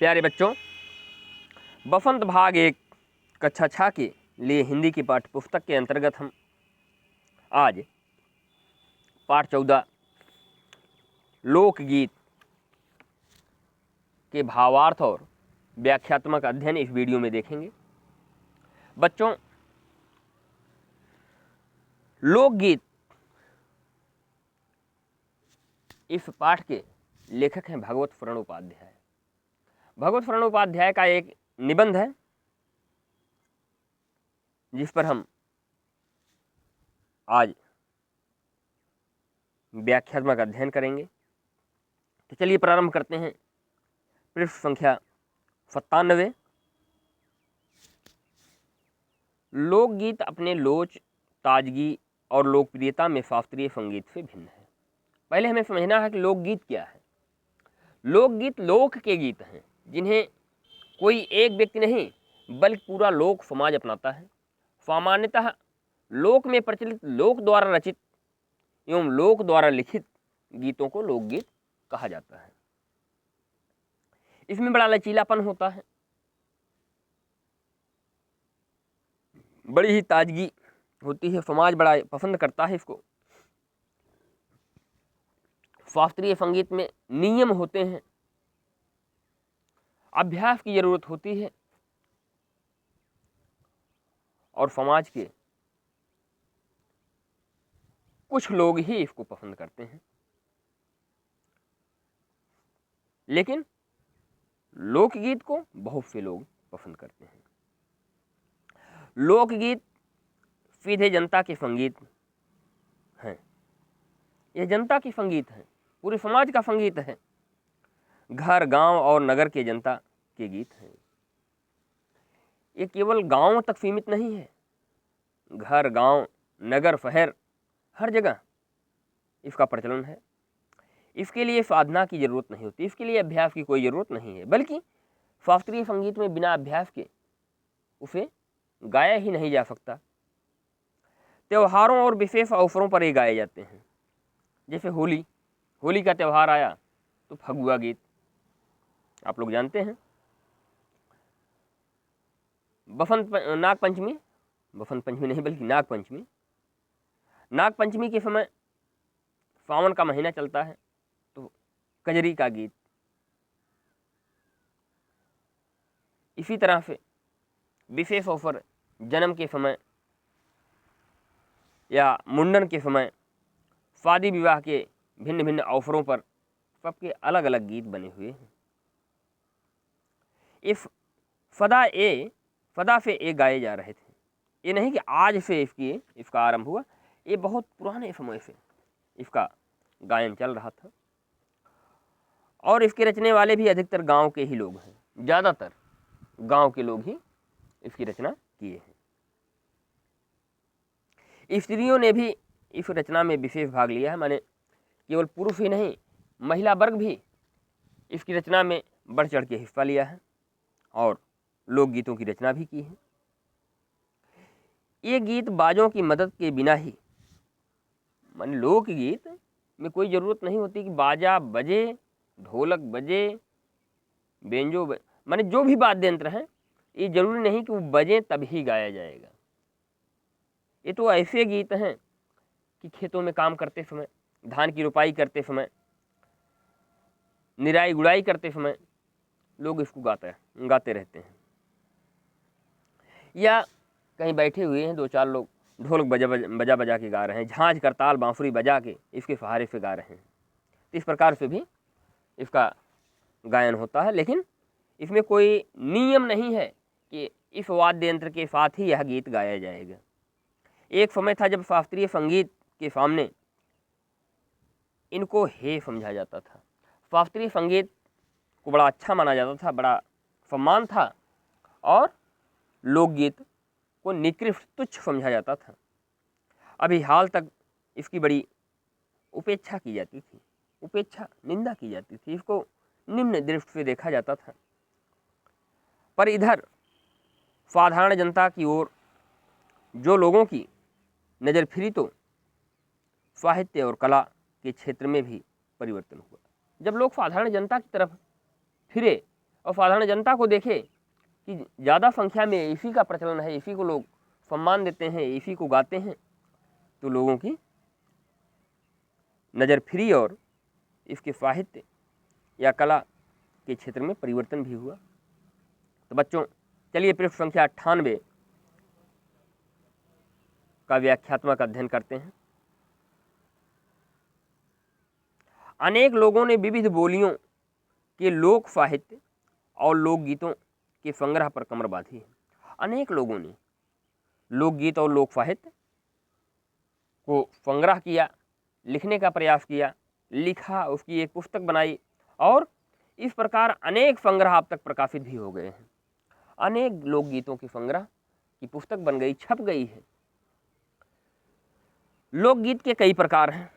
प्यारे बच्चों, बसंत भाग 1 कक्षा 6 के लिए हिंदी की पाठ्य पुस्तक के अंतर्गत हम आज पाठ 14 लोकगीत के भावार्थ और व्याख्यात्मक अध्ययन इस वीडियो में देखेंगे। बच्चों, लोकगीत इस पाठ के लेखक हैं भगवत प्रणोपाध्याय। भगवत प्रणोपाध्याय का एक निबंध है जिस पर हम आज व्याख्यात्मक अध्ययन करेंगे। तो चलिए प्रारंभ करते हैं। पृष्ठ संख्या 97। लोकगीत अपने लोच, ताजगी और लोकप्रियता में शास्त्रीय संगीत से भिन्न है। पहले हमें समझना है कि लोकगीत क्या है। लोकगीत लोक के गीत हैं जिन्हें कोई एक व्यक्ति नहीं बल्कि पूरा लोक समाज अपनाता है। सामान्यतः लोक में प्रचलित लोक द्वारा रचित एवं लोक द्वारा लिखित गीतों को लोकगीत कहा जाता है। इसमें बड़ा लचीलापन होता है, बड़ी ही ताजगी होती है, समाज बड़ा पसंद करता है इसको। शास्त्रीय संगीत में नियम होते हैं, अभ्यास की जरूरत होती है और समाज के कुछ लोग ही इसको पसंद करते हैं। लेकिन लोकगीत को बहुत से लोग पसंद करते हैं। लोकगीत सीधे जनता के संगीत हैं। यह जनता के संगीत है, पूरे समाज का संगीत है। घर, गांव और नगर के जनता के गीत हैं। ये केवल गांव तक सीमित नहीं है। घर, गांव, नगर, शहर, हर जगह इसका प्रचलन है। इसके लिए साधना की जरूरत नहीं होती, इसके लिए अभ्यास की कोई जरूरत नहीं है, बल्कि शास्त्रीय संगीत में बिना अभ्यास के उसे गाया ही नहीं जा सकता। त्योहारों और विशेष अवसरों पर ये गाए जाते हैं। जैसे होली का त्यौहार आया तो फगुआ गीत आप लोग जानते हैं। नाग पंचमी नहीं बल्कि नाग पंचमी के समय सावन का महीना चलता है तो कजरी का गीत। इसी तरह से विशेष अवसर, जन्म के समय या मुंडन के समय, शादी विवाह के भिन्न भिन्न अवसरों पर सबके अलग अलग गीत बने हुए हैं। इस सदा से ये गाए जा रहे थे। ये नहीं कि आज से इसका आरंभ हुआ, ये बहुत पुराने समय से इसका गायन चल रहा था। और इसके रचने वाले भी अधिकतर गांव के ही लोग हैं। ज़्यादातर गांव के लोग ही इसकी रचना किए हैं। स्त्रियों ने भी इस रचना में विशेष भाग लिया है। माने केवल पुरुष ही नहीं, महिला वर्ग भी इसकी रचना में बढ़ चढ़ के हिस्सा लिया है और लोकगीतों की रचना भी की है। ये गीत बाजों की मदद के बिना ही, माने लोकगीत में कोई ज़रूरत नहीं होती कि बाजा बजे, ढोलक बजे, बेंजो माने जो भी वाद्य यंत्र हैं, ये जरूरी नहीं कि वो बजें तभी गाया जाएगा। ये तो ऐसे गीत हैं कि खेतों में काम करते समय, धान की रोपाई करते समय, निराई गुड़ाई करते समय लोग इसको गाते रहते हैं। या कहीं बैठे हुए हैं, 2-4 लोग ढोलक बजा के गा रहे हैं, झांझ, करताल, बांसुरी बजा के इसके सहारे से गा रहे हैं। इस प्रकार से भी इसका गायन होता है। लेकिन इसमें कोई नियम नहीं है कि इस वाद्य यंत्र के साथ ही यह गीत गाया जाएगा। एक समय था जब शास्त्रीय संगीत के सामने इनको हे समझा जाता था। शास्त्रीय संगीत को बड़ा अच्छा माना जाता था, बड़ा सम्मान था, और लोकगीत को निकृष्ट, तुच्छ समझा जाता था। अभी हाल तक इसकी बड़ी उपेक्षा की जाती थी, निंदा की जाती थी, इसको निम्न दृष्टि से देखा जाता था। पर इधर साधारण जनता की ओर जो लोगों की नज़र फिरी तो साहित्य और कला के क्षेत्र में भी परिवर्तन हुआ। जब लोग साधारण जनता की तरफ फिरे और साधारण जनता को देखे कि ज़्यादा संख्या में इसी का प्रचलन है, इसी को लोग सम्मान देते हैं, इसी को गाते हैं, तो लोगों की नज़र फिरी और इसके साहित्य या कला के क्षेत्र में परिवर्तन भी हुआ। तो बच्चों चलिए पृष्ठ संख्या 98 का व्याख्यात्मक अध्ययन करते हैं। अनेक लोगों ने विविध बोलियों के लोक साहित्य और लोकगीतों के संग्रह पर कमर बांधी है। अनेक लोगों ने लोकगीत और लोक साहित्य को संग्रह किया, लिखने का प्रयास किया, लिखा, उसकी एक पुस्तक बनाई और इस प्रकार अनेक संग्रह अब तक प्रकाशित भी हो गए हैं। अनेक लोकगीतों के संग्रह की पुस्तक बन गई, छप गई है। लोकगीत के कई प्रकार हैं।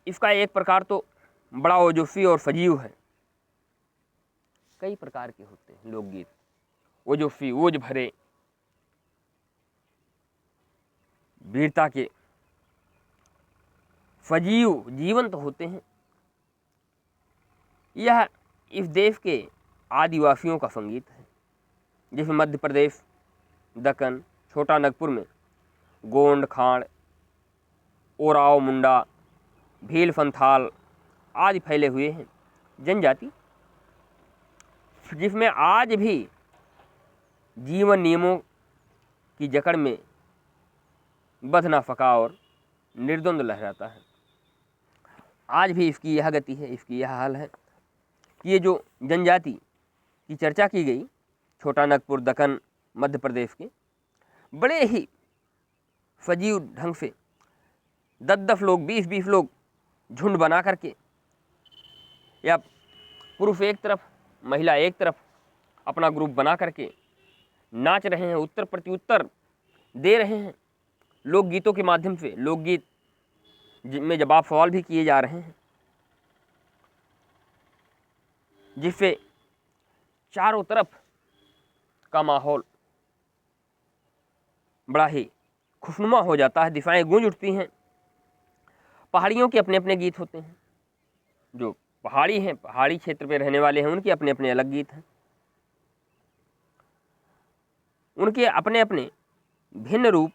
इसका एक प्रकार तो बड़ा ओजस्वी और सजीव है। कई प्रकार के होते हैं लोकगीत, ओजस्वी, ओज भरे, वीरता के, सजीव, जीवंत होते हैं। यह इस देश के आदिवासियों का संगीत है, जिसमें मध्य प्रदेश, दक्कन, छोटा नागपुर में गोंड, खाड़, ओराव, मुंडा, भील, संथाल आदि फैले हुए हैं जनजाति, जिसमें आज भी जीवन नियमों की जकड़ में बंध ना सका और निर्द्वंद लहराता है। आज भी इसकी यह गति है, इसकी यह हाल है कि ये जो जनजाति की चर्चा की गई, छोटा नागपुर, दक्कन, मध्य प्रदेश के, बड़े ही सजीव ढंग से 10-10 लोग, 20-20 लोग झुंड बना करके, या पुरुष एक तरफ, महिला एक तरफ, अपना ग्रुप बना करके नाच रहे हैं, उत्तर प्रत्युत्तर दे रहे हैं लोकगीतों के माध्यम से। लोकगीत में जवाब सवाल भी किए जा रहे हैं, जिससे चारों तरफ का माहौल बड़ा ही खुशनुमा हो जाता है, दिशाएं गूंज उठती हैं। पहाड़ियों के अपने अपने गीत होते हैं, जो पहाड़ी हैं, पहाड़ी क्षेत्र पे रहने वाले हैं, उनके अपने अपने अलग गीत हैं। उनके अपने अपने भिन्न रूप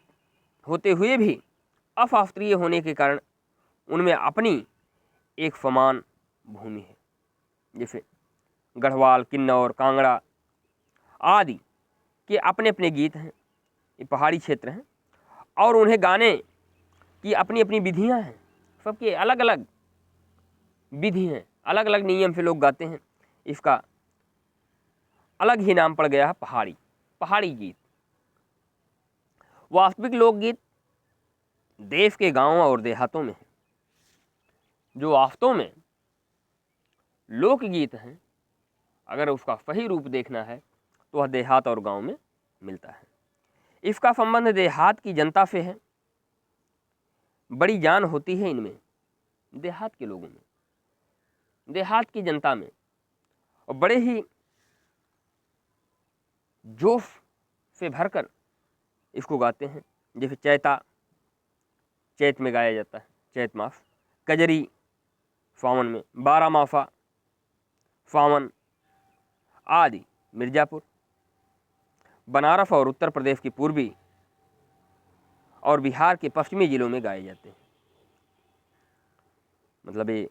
होते हुए भी अशास्त्रीय होने के कारण उनमें अपनी एक समान भूमि है। जैसे गढ़वाल, किन्नौर, कांगड़ा आदि के अपने अपने गीत हैं, ये पहाड़ी क्षेत्र हैं, और उन्हें गाने की अपनी अपनी विधियां हैं। सबके अलग अलग विधि हैं, अलग अलग नियम से लोग गाते हैं। इसका अलग ही नाम पड़ गया है पहाड़ी गीत। वास्तविक लोकगीत देश के गांवों और देहातों में है। जो वास्तव में लोकगीत हैं, अगर उसका सही रूप देखना है तो वह देहात और गांव में मिलता है। इसका संबंध देहात की जनता से है, बड़ी जान होती है इनमें, देहात के लोगों में, देहात की जनता में, और बड़े ही जोश से भरकर इसको गाते हैं। जैसे चैत में गाया जाता है, चैत मास, कजरी सावन में, बारामासा सावन आदि मिर्जापुर, बनारस और उत्तर प्रदेश की पूर्वी और बिहार के पश्चिमी जिलों में गाए जाते हैं। मतलब ये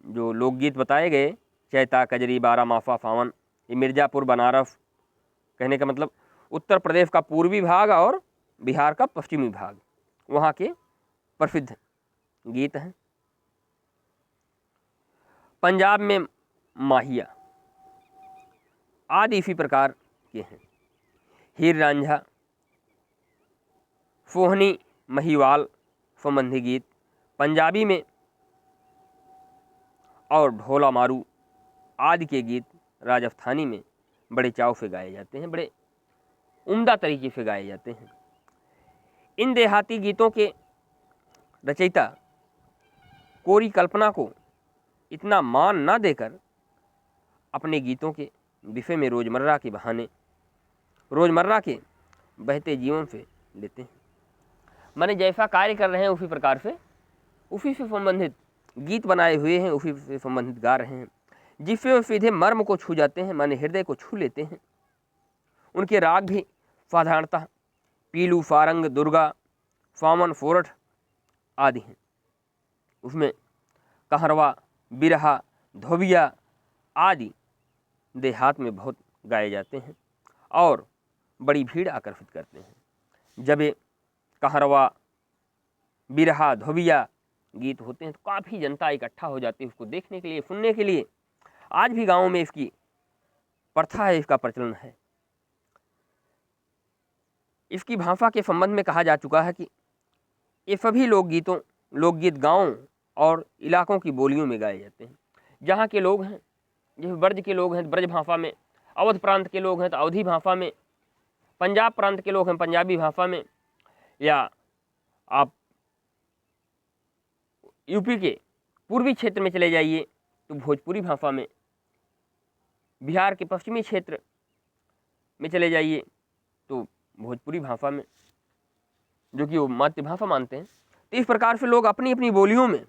जो लोकगीत बताए गए, चैता, कजरी, बारामासा, सावन, ये मिर्जापुर, बनारस, कहने का मतलब उत्तर प्रदेश का पूर्वी भाग और बिहार का पश्चिमी भाग, वहाँ के प्रसिद्ध गीत हैं। पंजाब में माहिया आदि इसी प्रकार के हैं। हीर रांझा, सोहनी, महिवाल संबंधी गीत पंजाबी में, और ढोला मारू आदि के गीत राजस्थानी में बड़े चाव से गाए जाते हैं, बड़े उम्दा तरीके से गाए जाते हैं। इन देहाती गीतों के रचयिता कोरी कल्पना को इतना मान ना देकर अपने गीतों के विषय में रोज़मर्रा के बहाने, रोज़मर्रा के बहते जीवन से लेते हैं। माने जैसा कार्य कर रहे हैं उसी प्रकार से, उसी से संबंधित गीत बनाए हुए हैं, उसी से संबंधित गा रहे हैं। जिससे वे सीधे मर्म को छू जाते हैं, माने हृदय को छू लेते हैं। उनके राग भी साधारणतः पीलू, फारंग, दुर्गा, फामन, फोरठ आदि हैं। उसमें कहरवा, बिरहा, धोबिया आदि देहात में बहुत गाए जाते हैं और बड़ी भीड़ आकर्षित करते हैं। जब ये कहरवा, बिरहा, धोबिया गीत होते हैं तो काफ़ी जनता इकट्ठा हो जाती है उसको देखने के लिए, सुनने के लिए। आज भी गाँव में इसकी प्रथा है, इसका प्रचलन है। इसकी भाषा के संबंध में कहा जा चुका है कि ये सभी लोकगीत गाँव और इलाकों की बोलियों में गाए जाते हैं। जहाँ के लोग हैं, जैसे ब्रज के लोग हैं ब्रज भाषा में, अवध प्रांत के लोग हैं तो अवधी भाषा में, पंजाब प्रांत के लोग हैं पंजाबी भाषा में, या आप यूपी के पूर्वी क्षेत्र में चले जाइए तो भोजपुरी भाषा में, बिहार के पश्चिमी क्षेत्र में चले जाइए तो भोजपुरी भाषा में, जो कि वो मातृभाषा मानते हैं। तो इस प्रकार से लोग अपनी अपनी बोलियों में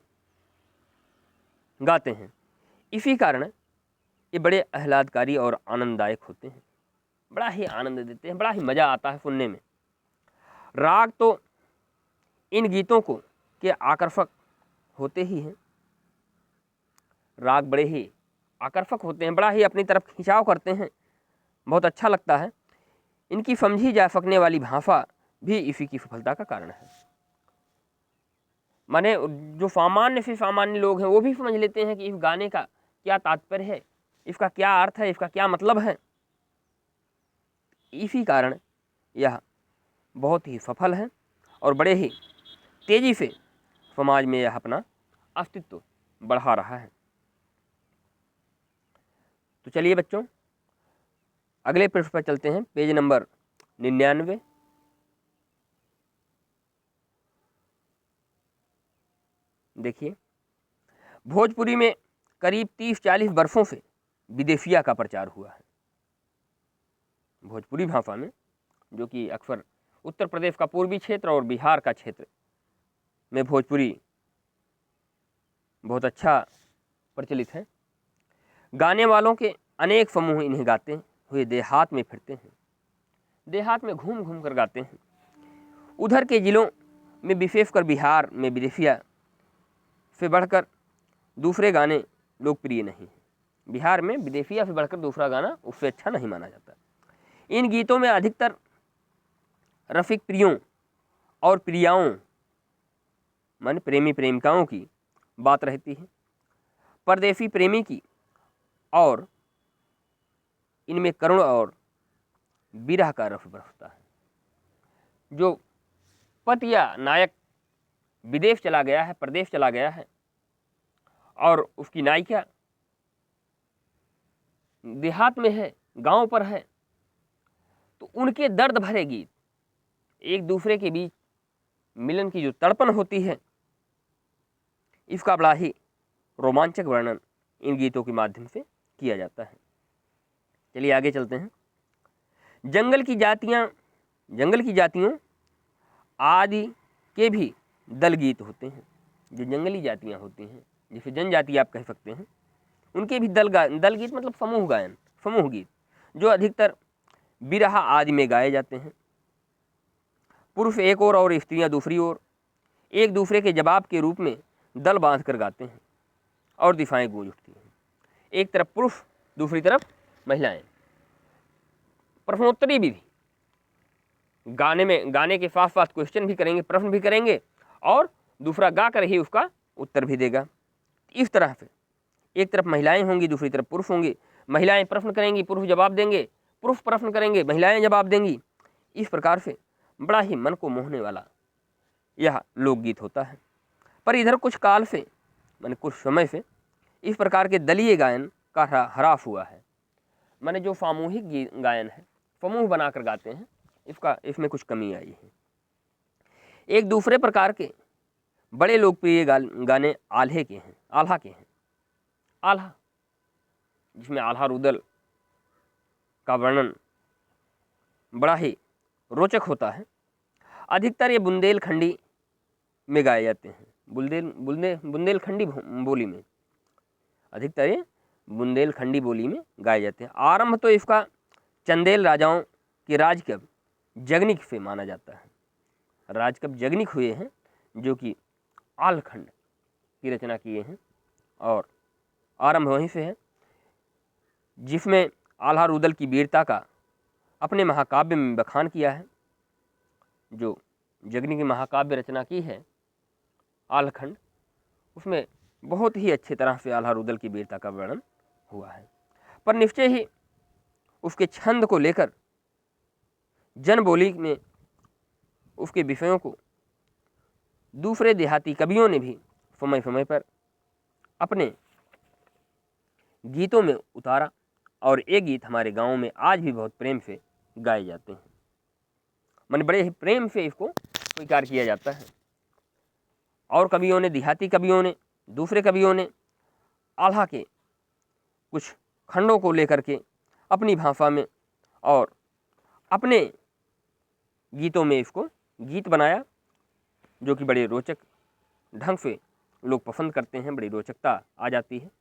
गाते हैं। इसी कारण ये बड़े आह्लादकारी और आनंददायक होते हैं, बड़ा ही आनंद देते हैं, बड़ा ही मज़ा आता है सुनने में। राग तो इन गीतों को के आकर्षक होते ही हैं। राग बड़े ही आकर्षक होते हैं, बड़ा ही अपनी तरफ खिंचाव करते हैं, बहुत अच्छा लगता है। इनकी समझी जा सकने वाली भाषा भी इसी की सफलता का कारण है। माने जो सामान्य से सामान्य लोग हैं वो भी समझ लेते हैं कि इस गाने का क्या तात्पर्य है, इसका क्या अर्थ है, इसका क्या मतलब है। इसी कारण यह बहुत ही सफल है और बड़े ही तेज़ी से समाज में यह अपना अस्तित्व बढ़ा रहा है। तो चलिए बच्चों, अगले पृष्ठ पर चलते हैं, पेज नंबर 99। देखिए, भोजपुरी में करीब 30-40 वर्षों से विदेशिया का प्रचार हुआ है। भोजपुरी भाषा में, जो कि अक्सर उत्तर प्रदेश का पूर्वी क्षेत्र और बिहार का क्षेत्र में भोजपुरी बहुत अच्छा प्रचलित है। गाने वालों के अनेक समूह इन्हें गाते हुए देहात में फिरते हैं, देहात में घूम घूम कर गाते हैं। उधर के जिलों में विशेषकर बिहार में विदेशिया से बढ़कर दूसरे गाने लोकप्रिय नहीं हैं। बिहार में विदेशिया से बढ़कर दूसरा गाना उससे अच्छा नहीं माना जाता। इन गीतों में अधिकतर रसिक प्रियों और प्रियाओं माने प्रेमी प्रेमिकाओं की बात रहती है, परदेसी प्रेमी की, और इनमें करुण और विरह का रस बरसता है। जो पति या नायक विदेश चला गया है, प्रदेश चला गया है, और उसकी नायिका देहात में है, गांव पर है, तो उनके दर्द भरे गीत, एक दूसरे के बीच मिलन की जो तड़पन होती है, इसका बड़ा ही रोमांचक वर्णन इन गीतों के माध्यम से किया जाता है। चलिए आगे चलते हैं। जंगल की जातियों आदि के भी दल गीत होते हैं। जो जंगली जातियाँ होती हैं, जिसे जनजाति आप कह सकते हैं, उनके भी दल गीत मतलब समूह गायन, समूह गीत, जो अधिकतर बिरहा आदि में गाए जाते हैं। पुरुष एक ओर और स्त्रियाँ दूसरी ओर एक दूसरे के जवाब के रूप में दल बांध कर गाते हैं और दिशाएं गूंज उठती हैं। एक तरफ पुरुष, दूसरी तरफ महिलाएं। प्रश्नोत्तरी भी गाने के साथ साथ क्वेश्चन भी करेंगे, प्रश्न भी करेंगे, और दूसरा गा कर ही उसका उत्तर भी देगा। इस तरह से एक तरफ महिलाएं होंगी, दूसरी तरफ पुरुष होंगे। महिलाएं प्रश्न करेंगी, पुरुष जवाब देंगे, पुरुष प्रश्न करेंगे, महिलाएं जवाब देंगी। इस प्रकार से बड़ा ही मन को मोहने वाला यह लोकगीत होता है। पर इधर कुछ काल से माने कुछ समय से इस प्रकार के दलीय गायन का ह्रास हुआ है। माने जो सामूहिक गायन है, समूह बनाकर गाते हैं, इसमें कुछ कमी आई है। एक दूसरे प्रकार के बड़े लोकप्रिय गाने आल्हा के हैं। आल्हा, जिसमें आल्हा रुदल का वर्णन बड़ा ही रोचक होता है। अधिकतर ये बुंदेलखंडी में गाए जाते हैं। बुंदेलखंडी बोली में अधिकतर ये बुंदेलखंडी बोली में गाए जाते हैं। आरंभ तो इसका चंदेल राजाओं के राज कब जगनिक से माना जाता है। राज कब जगनिक हुए हैं जो कि आलखंड की रचना किए हैं, और आरंभ वहीं से है, जिसमें आल्हा रुदल की वीरता का अपने महाकाव्य में बखान किया है। जो जगनी की महाकाव्य रचना की है आलखंड, उसमें बहुत ही अच्छी तरह से आल्हा रुदल की वीरता का वर्णन हुआ है। पर निश्चय ही उसके छंद को लेकर जन बोली में उसके विषयों को दूसरे देहाती कवियों ने भी समय समय पर अपने गीतों में उतारा, और ये गीत हमारे गांव में आज भी बहुत प्रेम से गाए जाते हैं। मन बड़े ही प्रेम से इसको स्वीकार किया जाता है। और कवियों ने, देहाती कवियों ने, दूसरे कवियों ने आल्हा के कुछ खंडों को लेकर के अपनी भाषा में और अपने गीतों में इसको गीत बनाया, जो कि बड़े रोचक ढंग से लोग पसंद करते हैं, बड़ी रोचकता आ जाती है।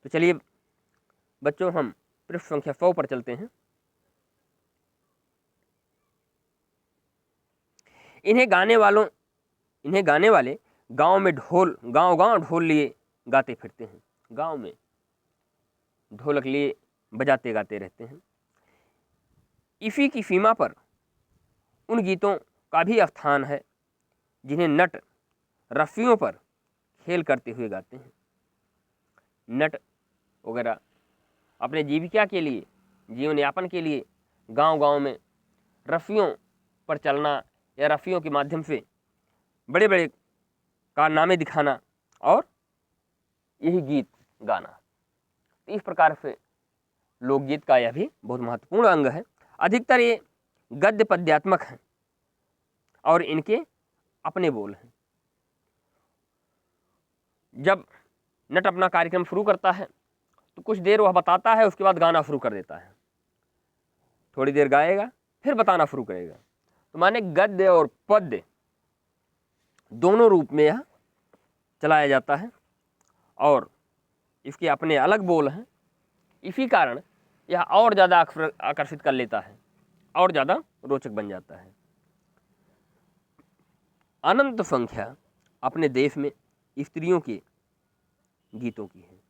तो चलिए बच्चों, हम पृष्ठ संख्या 100 पर चलते हैं। इन्हें गाने वाले गांव में गांव ढोल लिए गाते फिरते हैं। गांव में ढोलक लिए बजाते गाते रहते हैं। इसी की सीमा पर उन गीतों का भी स्थान है जिन्हें नट रस्सियों पर खेल करते हुए गाते हैं। नट वगैरह अपने जीविका के लिए, जीवन यापन के लिए गांव गांव में रस्सियों पर चलना या रस्सियों के माध्यम से बड़े बड़े कारनामे दिखाना और यही गीत गाना, इस प्रकार से लोकगीत का यह भी बहुत महत्वपूर्ण अंग है। अधिकतर ये गद्य पद्यात्मक हैं और इनके अपने बोल हैं। जब नट अपना कार्यक्रम शुरू करता है तो कुछ देर वह बताता है, उसके बाद गाना शुरू कर देता है। थोड़ी देर गाएगा, फिर बताना शुरू करेगा। तो माने गद्य और पद्य दोनों रूप में यह चलाया जाता है और इसके अपने अलग बोल हैं। इसी कारण यह और ज़्यादा आकर्षित कर लेता है और ज़्यादा रोचक बन जाता है। अनंत संख्या अपने देश में स्त्रियों के गीतों की है।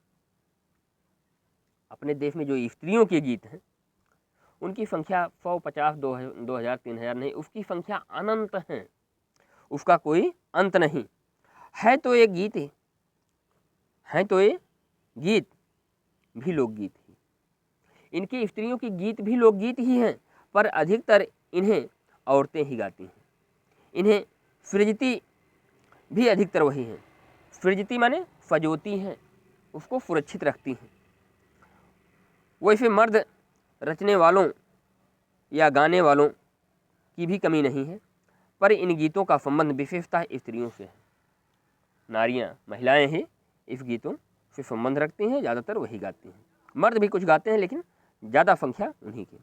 अपने देश में जो स्त्रियों के गीत हैं उनकी संख्या 100, 50, 2000, 3000 नहीं, उसकी संख्या अनंत है, उसका कोई अंत नहीं है। तो ये गीत भी लोकगीत ही। इनकी स्त्रियों के गीत भी लोकगीत ही हैं, पर अधिकतर इन्हें औरतें ही गाती हैं। इन्हें सृजती भी अधिकतर वही हैं। सृजती माने फजोती हैं, उसको सुरक्षित रखती हैं। वैसे मर्द रचने वालों या गाने वालों की भी कमी नहीं है, पर इन गीतों का संबंध विशेषतः स्त्रियों से है। नारियां, महिलाएं ही इस गीतों से संबंध रखती हैं, ज़्यादातर वही गाती हैं। मर्द भी कुछ गाते हैं लेकिन ज़्यादा संख्या उन्हीं की।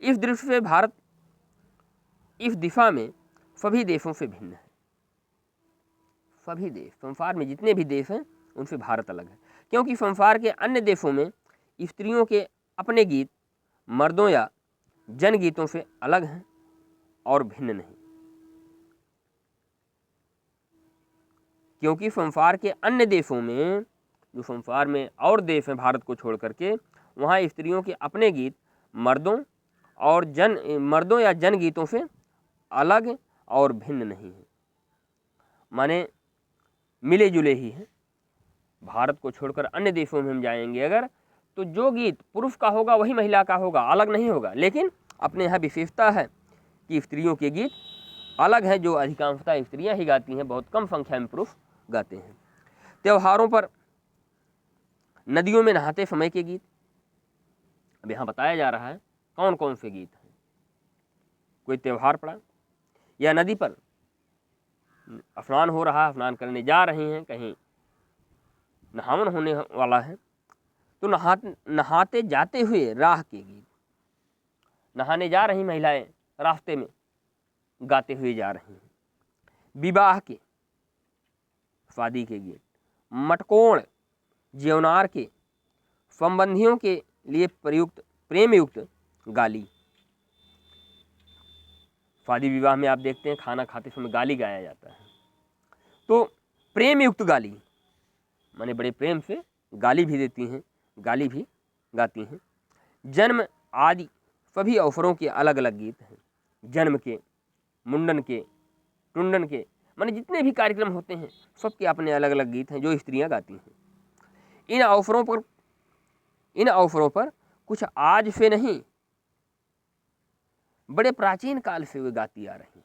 इस दृष्टि से भारत इस दिशा में सभी देशों से भिन्न है। सभी देश, संसार में जितने भी देश हैं उनसे भारत अलग है, क्योंकि संसार के अन्य देशों में स्त्रियों के अपने गीत मर्दों या जनगीतों से अलग हैं और भिन्न नहीं। क्योंकि संसार के अन्य देशों में, जो संसार में और देश हैं भारत को छोड़ करके, वहाँ स्त्रियों के अपने गीत मर्दों या जनगीतों से अलग और भिन्न नहीं है, माने मिले जुले ही हैं। भारत को छोड़कर अन्य देशों में हम जाएंगे अगर, तो जो गीत पुरुष का होगा वही महिला का होगा, अलग नहीं होगा। लेकिन अपने यहाँ विशेषता है कि स्त्रियों के गीत अलग हैं, जो अधिकांशतः स्त्रियाँ ही गाती हैं, बहुत कम संख्या में पुरुष गाते हैं। त्योहारों पर नदियों में नहाते समय के गीत, अब यहाँ बताया जा रहा है कौन कौन से गीत हैं। कोई त्यौहार पड़ा या नदी पर स्नान हो रहा है, स्नान करने जा रहे हैं, कहीं नहावन होने वाला है, तो नहाते जाते हुए राह के गीत, नहाने जा रही महिलाएं रास्ते में गाते हुए जा रही हैं। विवाह के, शादी के गीत, मटकोण, ज्यौनार के, संबंधियों के लिए प्रयुक्त प्रेम युक्त गाली। शादी विवाह में आप देखते हैं खाना खाते समय गाली गाया जाता है, तो प्रेम युक्त गाली माने बड़े प्रेम से गाली भी देती हैं, गाली भी गाती हैं। जन्म आदि सभी अवसरों के अलग अलग गीत हैं। जन्म के, मुंडन के, टुंडन के, माने जितने भी कार्यक्रम होते हैं सबके अपने अलग अलग गीत हैं जो स्त्रियां गाती हैं। इन अवसरों पर कुछ आज से नहीं, बड़े प्राचीन काल से वे गाती आ रही हैं।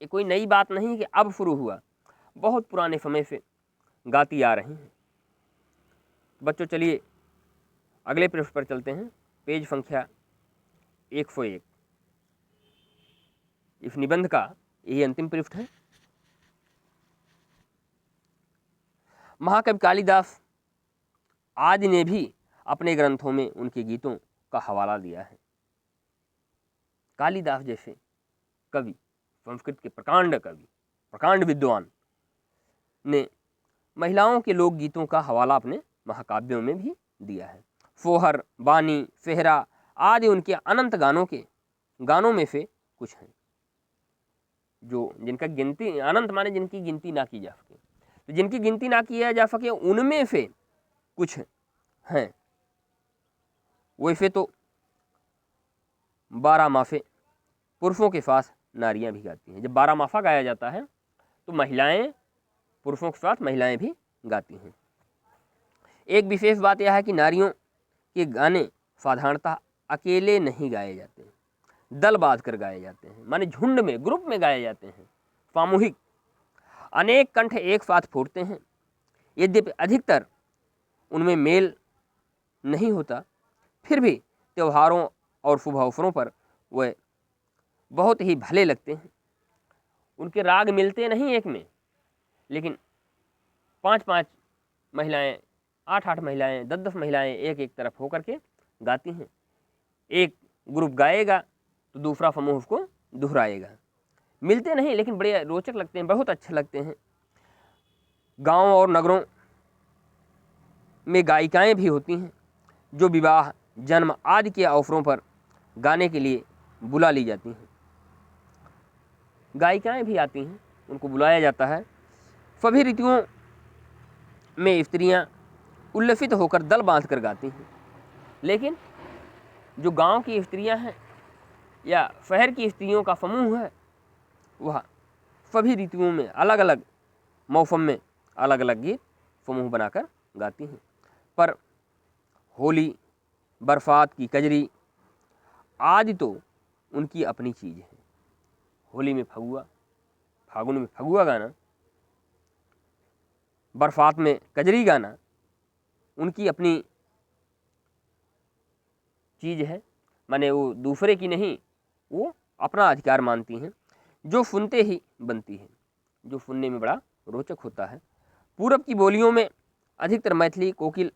ये कोई नई बात नहीं कि अब शुरू हुआ, बहुत पुराने समय से गाती आ रही हैं। बच्चों चलिए अगले पृष्ठ पर चलते हैं, पेज संख्या 101। इस निबंध का यही अंतिम पृष्ठ है। महाकवि कालिदास आदि ने भी अपने ग्रंथों में उनके गीतों का हवाला दिया है। कालिदास जैसे कवि, संस्कृत के प्रकांड कवि, प्रकांड विद्वान ने महिलाओं के लोकगीतों का हवाला अपने महाकाव्यों में भी दिया है। सोहर, बानी, सेहरा आदि उनके अनंत गानों में से कुछ हैं, जो जिनका गिनती, अनंत माने जिनकी गिनती ना की जा सके, तो जिनकी गिनती ना किया जा सके उनमें से कुछ हैं। वैसे तो 12 माफे पुरुषों के साथ नारियां भी गाती हैं। जब 12 माफा गाया जाता है तो महिलाएं, पुरुषों के साथ महिलाएं भी गाती हैं। एक विशेष बात यह है कि नारियों के गाने साधारणतः अकेले नहीं गाए जाते, दल बांध कर गाए जाते हैं, माने झुंड में, ग्रुप में गाए जाते हैं, सामूहिक। अनेक कंठ एक साथ फूटते हैं। यद्यपि अधिकतर उनमें मेल नहीं होता, फिर भी त्योहारों और शुभ अवसरों पर वह बहुत ही भले लगते हैं। उनके राग मिलते नहीं एक में, लेकिन 5-5 महिलाएं, 8-8 महिलाएं, 10-10 महिलाएं एक तरफ होकर के गाती हैं। एक ग्रुप गाएगा तो दूसरा समूह उसको दोहराएगा। मिलते नहीं लेकिन बड़े रोचक लगते हैं, बहुत अच्छे लगते हैं। गांव और नगरों में गायिकाएं भी होती हैं जो विवाह, जन्म आदि के अवसरों पर गाने के लिए बुला ली जाती हैं। गायिकाएं भी आती हैं, उनको बुलाया जाता है। सभी ऋतुओं में स्त्रियां उल्लसित होकर दल बांध कर गाती हैं, लेकिन जो गांव की स्त्रियां हैं या शहर की स्त्रियों का समूह है, वह सभी ऋतुओं में अलग अलग मौसम में अलग अलग गीत समूह बनाकर गाती हैं। पर होली, बरसात की कजरी आदि तो उनकी अपनी चीज़ है। होली में फगुआ, फागुन में फगुआ गाना, बरसात में कजरी गाना उनकी अपनी चीज़ है, माने वो दूसरे की नहीं, वो अपना अधिकार मानती हैं, जो सुनते ही बनती है, जो सुनने में बड़ा रोचक होता है। पूरब की बोलियों में अधिकतर मैथिली, कोकिल,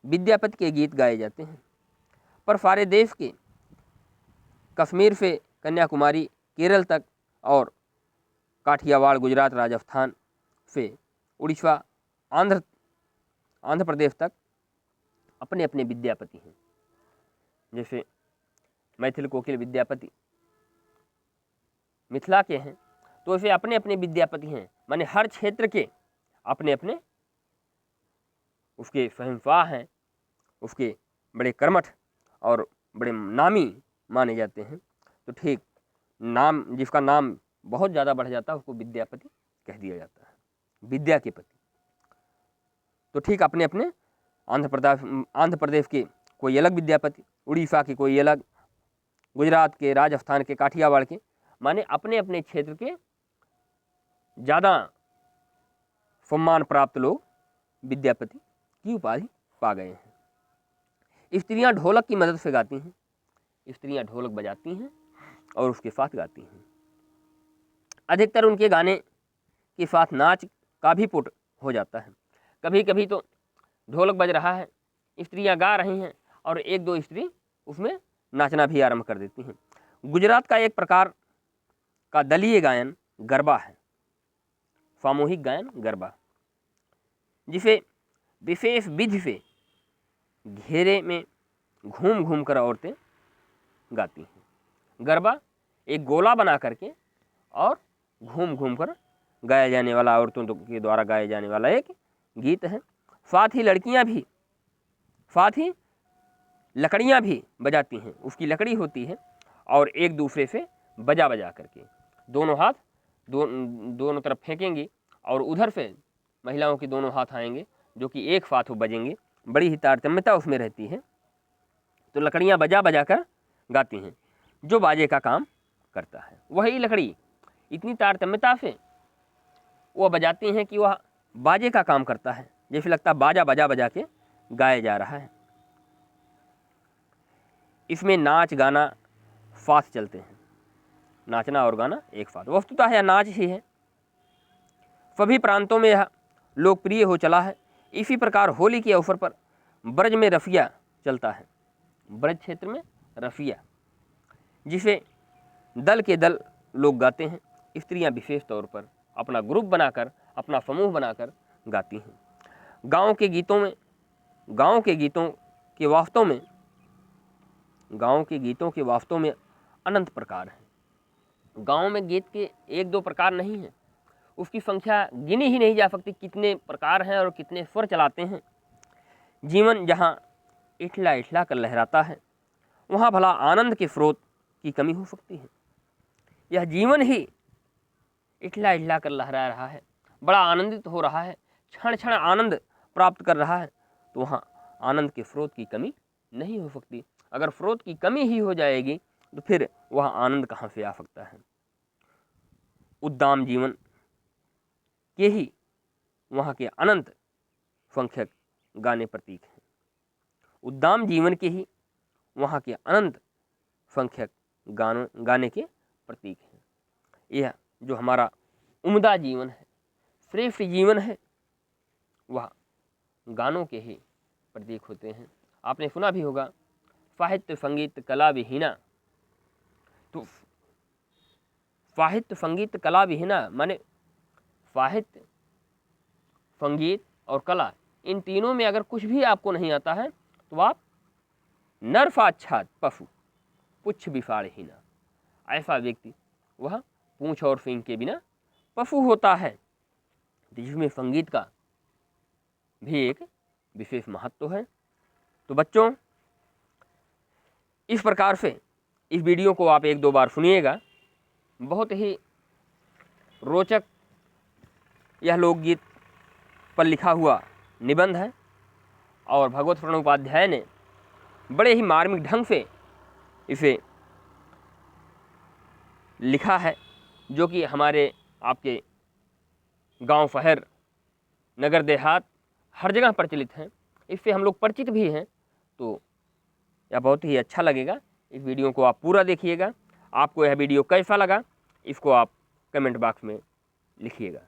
विद्यापति के गीत गाए जाते हैं, पर सारे देश के कश्मीर से कन्याकुमारी, केरल तक और काठियावाड़, गुजरात, राजस्थान से उड़ीसा, आंध्र प्रदेश तक अपने अपने विद्यापति हैं। जैसे मैथिल, कोकिल, विद्यापति मिथिला के हैं, तो ऐसे अपने अपने विद्यापति हैं, माने हर क्षेत्र के अपने अपने उसके शहंशाह हैं, उसके बड़े कर्मठ और बड़े नामी माने जाते हैं। तो ठीक नाम, जिसका नाम बहुत ज़्यादा बढ़ जाता है उसको विद्यापति कह दिया जाता है, विद्या के पति। तो ठीक अपने अपने आंध्र प्रदेश के कोई अलग विद्यापति, उड़ीसा के कोई अलग, गुजरात के, राजस्थान के, काठियावाड़ के, माने अपने अपने क्षेत्र के ज़्यादा सम्मान प्राप्त लोग विद्यापति की उपाधि पा गए हैं। स्त्रियां ढोलक की मदद से गाती हैं, स्त्रियां ढोलक बजाती हैं और उसके साथ गाती हैं। अधिकतर उनके गाने के साथ नाच का भी पुट हो जाता है। कभी कभी तो ढोलक बज रहा है, स्त्रियां गा रही हैं और एक दो स्त्री उसमें नाचना भी आरंभ कर देती हैं। गुजरात का एक प्रकार का दलीय गायन गरबा है, सामूहिक गायन गरबा, जिसे विशेष विधि से घेरे में घूम घूम कर औरतें गाती हैं। गरबा एक गोला बना करके और घूम घूम कर गाया जाने वाला, औरतों के द्वारा गाया जाने वाला एक गीत है। साथ ही लड़कियां भी, साथ ही लकड़ियां भी बजाती हैं। उसकी लकड़ी होती है और एक दूसरे से बजा बजा करके दोनों हाथ दोनों तरफ फेंकेंगी और उधर से महिलाओं के दोनों हाथ आएंगे जो कि एक साथ वो बजेंगे। बड़ी ही तारतम्यता उसमें रहती है। तो लकड़ियाँ बजा बजा कर गाती हैं। जो बाजे का काम करता है वही लकड़ी इतनी तारतम्यता से वह बजाती हैं कि वह बाजे का काम करता है, जैसे लगता बाजा बजा बजा के गाया जा रहा है। इसमें नाच गाना साथ चलते हैं। नाचना और गाना एक साथ, वस्तुतः यह नाच ही है। सभी प्रांतों में यह लोकप्रिय हो चला है। इसी प्रकार होली के अवसर पर ब्रज में रफिया चलता है। ब्रज क्षेत्र में रफिया, जिसे दल के दल लोग गाते हैं। स्त्रियां विशेष तौर पर अपना ग्रुप बनाकर, अपना समूह बनाकर गाती हैं। गाँव के गीतों के वास्तव में अनंत प्रकार हैं। गाँव में गीत के एक दो प्रकार नहीं हैं, उसकी संख्या गिनी ही नहीं जा सकती कितने प्रकार हैं और कितने स्वर चलाते हैं। जीवन जहाँ इठला इठला कर लहराता है वहाँ भला आनंद के स्रोत की कमी हो सकती है। यह जीवन ही इठला इठला कर लहरा रहा है, बड़ा आनंदित हो रहा है, क्षण क्षण आनंद प्राप्त कर रहा है, तो वहाँ आनंद के स्रोत की कमी नहीं हो सकती। अगर स्रोत की कमी ही हो जाएगी तो फिर वह आनंद कहाँ से आ सकता है। उद्दाम जीवन के ही वहाँ के अनंत संख्यक गाने प्रतीक हैं। उद्दाम जीवन के ही वहाँ के अनंत संख्यक गाने के प्रतीक हैं। यह जो हमारा उम्दा जीवन है, श्रेष्ठ जीवन है, वह गानों के ही प्रतीक होते हैं। आपने सुना भी होगा, साहित्य संगीत कला विहीना। तो साहित्य संगीत कला विहीना माने साहित्य, संगीत और कला, इन तीनों में अगर कुछ भी आपको नहीं आता है तो आप नरफाच्छाद पशु, पुच्छ विफाड़हीना, ऐसा व्यक्ति वह पूंछ और सींग के बिना पशु होता है। जिसमें संगीत का भी एक विशेष महत्व है। तो बच्चों, इस प्रकार से इस वीडियो को आप एक दो बार सुनिएगा। बहुत ही रोचक यह लोकगीत पर लिखा हुआ निबंध है और भगवत शरण उपाध्याय ने बड़े ही मार्मिक ढंग से इसे लिखा है, जो कि हमारे आपके गांव, शहर, नगर, देहात हर जगह प्रचलित हैं। इससे हम लोग परिचित भी हैं। तो यह बहुत ही अच्छा लगेगा। इस वीडियो को आप पूरा देखिएगा। आपको यह वीडियो कैसा लगा इसको आप कमेंट बॉक्स में लिखिएगा।